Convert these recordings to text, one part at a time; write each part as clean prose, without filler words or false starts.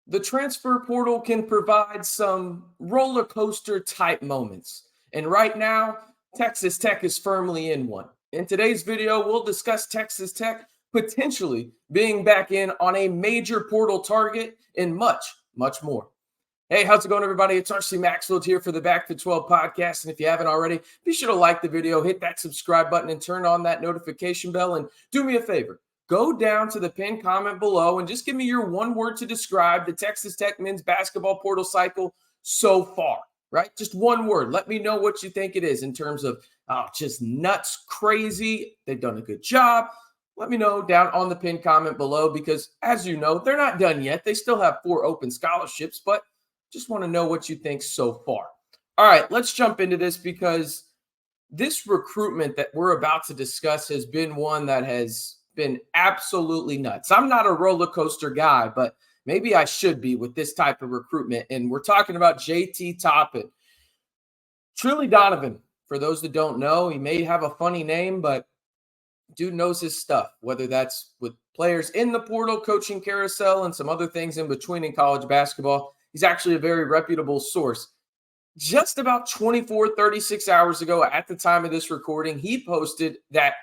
The transfer portal can provide some roller coaster type moments. And right now, Texas Tech is firmly in one. In today's video, we'll discuss Texas Tech potentially being back in on a major portal target and much, much more. Hey, how's it going, everybody? It's RC Maxfield here for the Back to 12 podcast. And if you haven't already, be sure to like the video, hit that subscribe button, and turn on that notification bell. And do me a favor. Go down to the pinned comment below and just give me your one word to describe the Texas Tech men's basketball portal cycle so far, right? Just one word. Let me know what you think it is in terms of just nuts, crazy. They've done a good job. Let me know down on the pinned comment below because, as you know, they're not done yet. They still have 4 open scholarships, but just want to know what you think so far. All right, let's jump into this because this recruitment that we're about to discuss has been one that has been absolutely nuts. I'm not a roller coaster guy, but maybe I should be with this type of recruitment. And we're talking about JT Toppin. Trilly Donovan, for those that don't know, he may have a funny name, but dude knows his stuff, whether that's with players in the portal, coaching carousel, and some other things in between in college basketball. He's actually a very reputable source. Just about 36 hours ago at the time of this recording, he posted that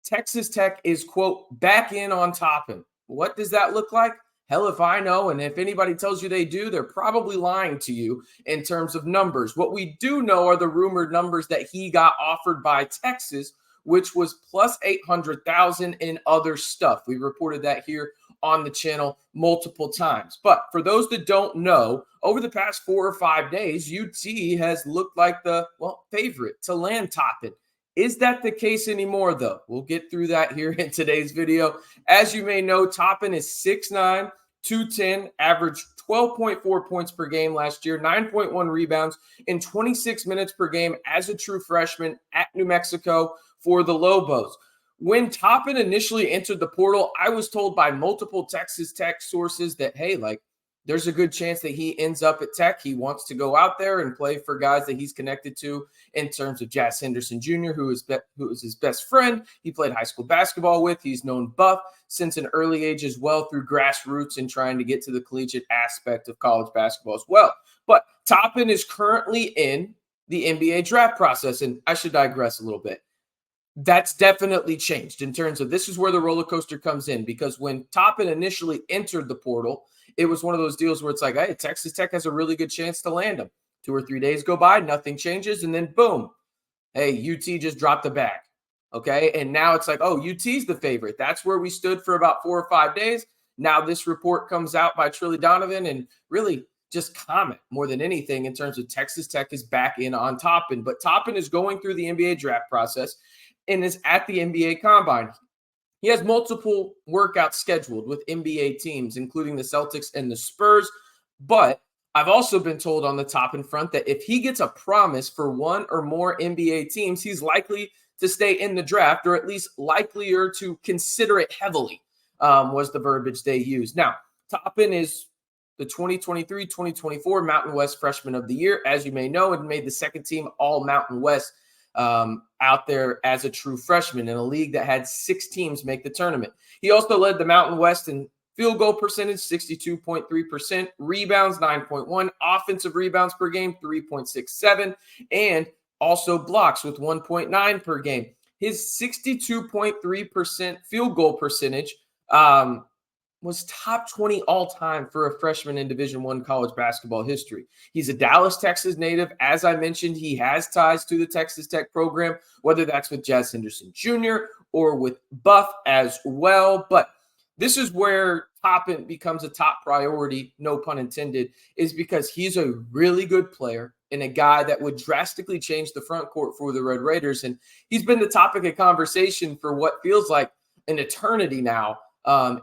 Texas Tech is, quote, back in on Toppin. What does that look like? Hell if I know, and if anybody tells you they do, they're probably lying to you in terms of numbers. What we do know are the rumored numbers that he got offered by Texas, which was plus 800,000 in other stuff. We reported that here on the channel multiple times. But for those that don't know, over the past 4 or 5 days, UT has looked like the, favorite to land Toppin. Is that the case anymore, though? We'll get through that here in today's video. As you may know, Toppin is 6'9", 210, averaged 12.4 points per game last year, 9.1 rebounds in 26 minutes per game as a true freshman at New Mexico for the Lobos. When Toppin initially entered the portal, I was told by multiple Texas Tech sources that, hey, there's a good chance that he ends up at Tech. He wants to go out there and play for guys that he's connected to in terms of Jazz Henderson Jr., who is his best friend. He played high school basketball with. He's known Buff since an early age as well through grassroots and trying to get to the collegiate aspect of college basketball as well. But Toppin is currently in the NBA draft process, and I should digress a little bit. That's definitely changed in terms of this is where the roller coaster comes in, because when Toppin initially entered the portal, it was one of those deals where it's like, hey, Texas Tech has a really good chance to land him. 2 or 3 days go by, nothing changes, and then boom, hey, UT just dropped the bag, okay? And now it's like, oh, UT's the favorite. That's where we stood for about 4 or 5 days. Now this report comes out by Trilly Donovan and really just comment more than anything in terms of Texas Tech is back in on Toppin. But Toppin is going through the NBA draft process and is at the NBA Combine. He has multiple workouts scheduled with NBA teams, including the Celtics and the Spurs. But I've also been told on the Toppin front that if he gets a promise for 1 or more NBA teams, he's likely to stay in the draft, or at least likelier to consider it heavily, was the verbiage they used. Now, Toppin is the 2023-2024 Mountain West Freshman of the Year, as you may know, and made the second team All Mountain West out there as a true freshman in a league that had 6 teams make the tournament. He also led the Mountain West in field goal percentage, 62.3%, rebounds, 9.1, offensive rebounds per game, 3.67, and also blocks with 1.9 per game. His 62.3% field goal percentage was top 20 all-time for a freshman in Division I college basketball history. He's a Dallas, Texas native. As I mentioned, he has ties to the Texas Tech program, whether that's with Jazz Henderson Jr. or with Buff as well. But this is where Toppin becomes a top priority, no pun intended, is because he's a really good player and a guy that would drastically change the front court for the Red Raiders. And he's been the topic of conversation for what feels like an eternity now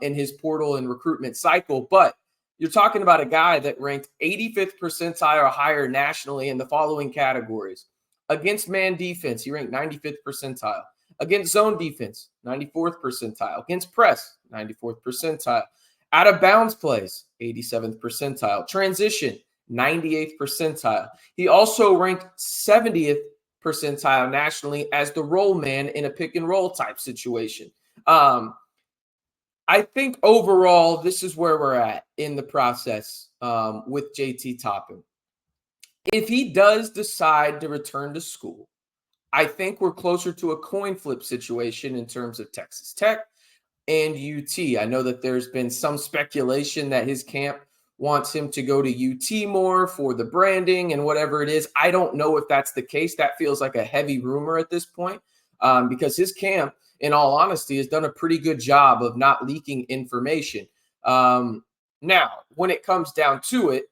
in his portal and recruitment cycle. But you're talking about a guy that ranked 85th percentile or higher nationally in the following categories. Against man defense, he ranked 95th percentile. Against zone defense, 94th percentile. Against press, 94th percentile. Out of bounds plays, 87th percentile. Transition, 98th percentile. He also ranked 70th percentile nationally as the roll man in a pick and roll type situation. I think overall, this is where we're at in the process with JT Toppin. If he does decide to return to school, I think we're closer to a coin flip situation in terms of Texas Tech and UT. I know that there's been some speculation that his camp wants him to go to UT more for the branding and whatever it is. I don't know if that's the case. That feels like a heavy rumor at this point because his camp, in all honesty, has done a pretty good job of not leaking information. Now, when it comes down to it,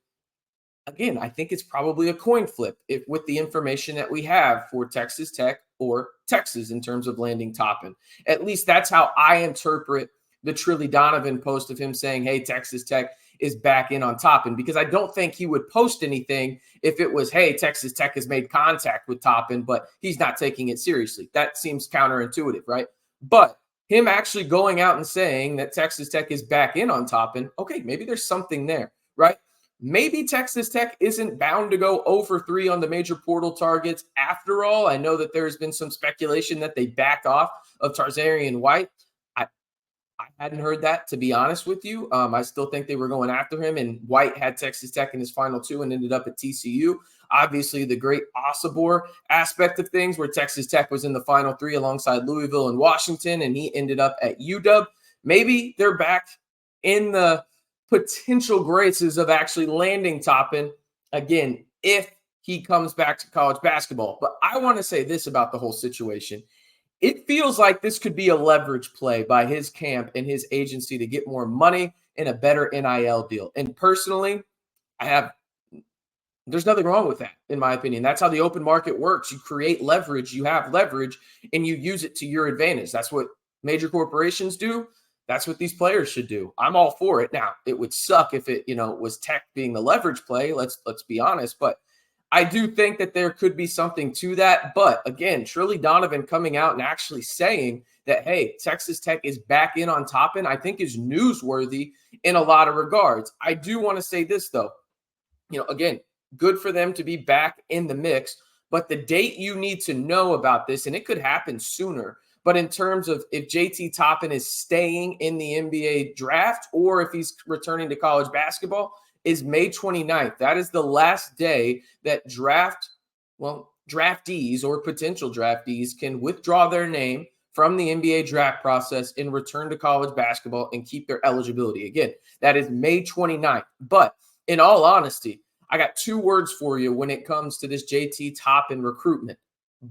again, I think it's probably a coin flip if with the information that we have for Texas Tech or Texas in terms of landing Toppin. At least that's how I interpret the Trilly Donovan post of him saying, hey, Texas Tech is back in on Toppin, because I don't think he would post anything if it was, hey, Texas Tech has made contact with Toppin, but he's not taking it seriously. That seems counterintuitive, right? But him actually going out and saying that Texas Tech is back in on Toppin, okay, maybe there's something there, right? Maybe Texas Tech isn't bound to go 0-for-3 on the major portal targets after all. I know that there's been some speculation that they backed off of Tarzarian White. I hadn't heard that, to be honest with you. I still think they were going after him, and White had Texas Tech in his final two and ended up at TCU. Obviously, the great Osabor aspect of things where Texas Tech was in the final three alongside Louisville and Washington, and he ended up at UW. Maybe they're back in the potential graces of actually landing Toppin again if he comes back to college basketball. But I want to say this about the whole situation. It feels like this could be a leverage play by his camp and his agency to get more money and a better NIL deal. And personally, there's nothing wrong with that, in my opinion. That's how the open market works. You create leverage, you have leverage, and you use it to your advantage. That's what major corporations do. That's what these players should do. I'm all for it. Now, it would suck if it, was Tech being the leverage play. Let's be honest. But I do think that there could be something to that. But again, Trilly Donovan coming out and actually saying that, hey, Texas Tech is back in on Toppin, I think is newsworthy in a lot of regards. I do want to say this, though. Again, good for them to be back in the mix. But the date you need to know about this, and it could happen sooner, but in terms of if JT Toppin is staying in the NBA draft or if he's returning to college basketball, is May 29th. That is the last day that draftees or potential draftees can withdraw their name from the NBA draft process and return to college basketball and keep their eligibility. Again, that is May 29th. But in all honesty, I got two words for you when it comes to this JT Toppin recruitment.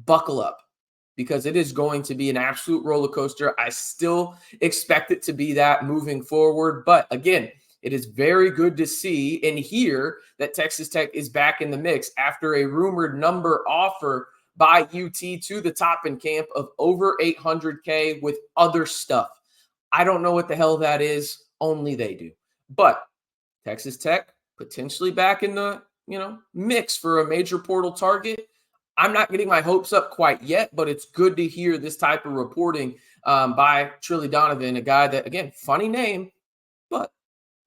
Buckle up, because it is going to be an absolute roller coaster. I still expect it to be that moving forward. But again, it is very good to see and hear that Texas Tech is back in the mix after a rumored number offer by UT to the Toppin camp of over $800K with other stuff. I don't know what the hell that is. Only they do. But Texas Tech potentially back in the, mix for a major portal target. I'm not getting my hopes up quite yet, but it's good to hear this type of reporting by Trilly Donovan, a guy that, again, funny name, but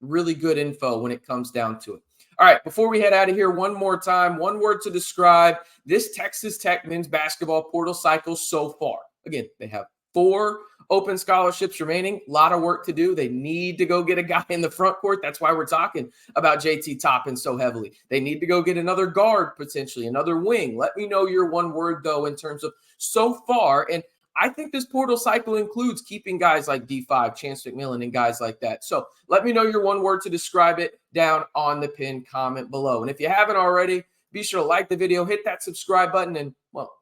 really good info when it comes down to it. All right, before we head out of here, one more time, one word to describe this Texas Tech men's basketball portal cycle so far. Again, they have 4 open scholarships remaining. A lot of work to do. They need to go get a guy in the front court. That's why we're talking about JT Toppin so heavily. They need to go get another guard, potentially, another wing. Let me know your one word, though, in terms of so far. And I think this portal cycle includes keeping guys like D5, Chance McMillan, and guys like that. So let me know your one word to describe it down on the pinned comment below. And if you haven't already, be sure to like the video, hit that subscribe button, and, well,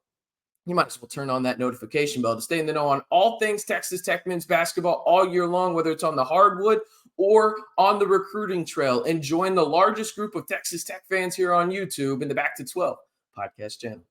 you might as well turn on that notification bell to stay in the know on all things Texas Tech men's basketball all year long, whether it's on the hardwood or on the recruiting trail. And join the largest group of Texas Tech fans here on YouTube in the Back to 12 podcast channel.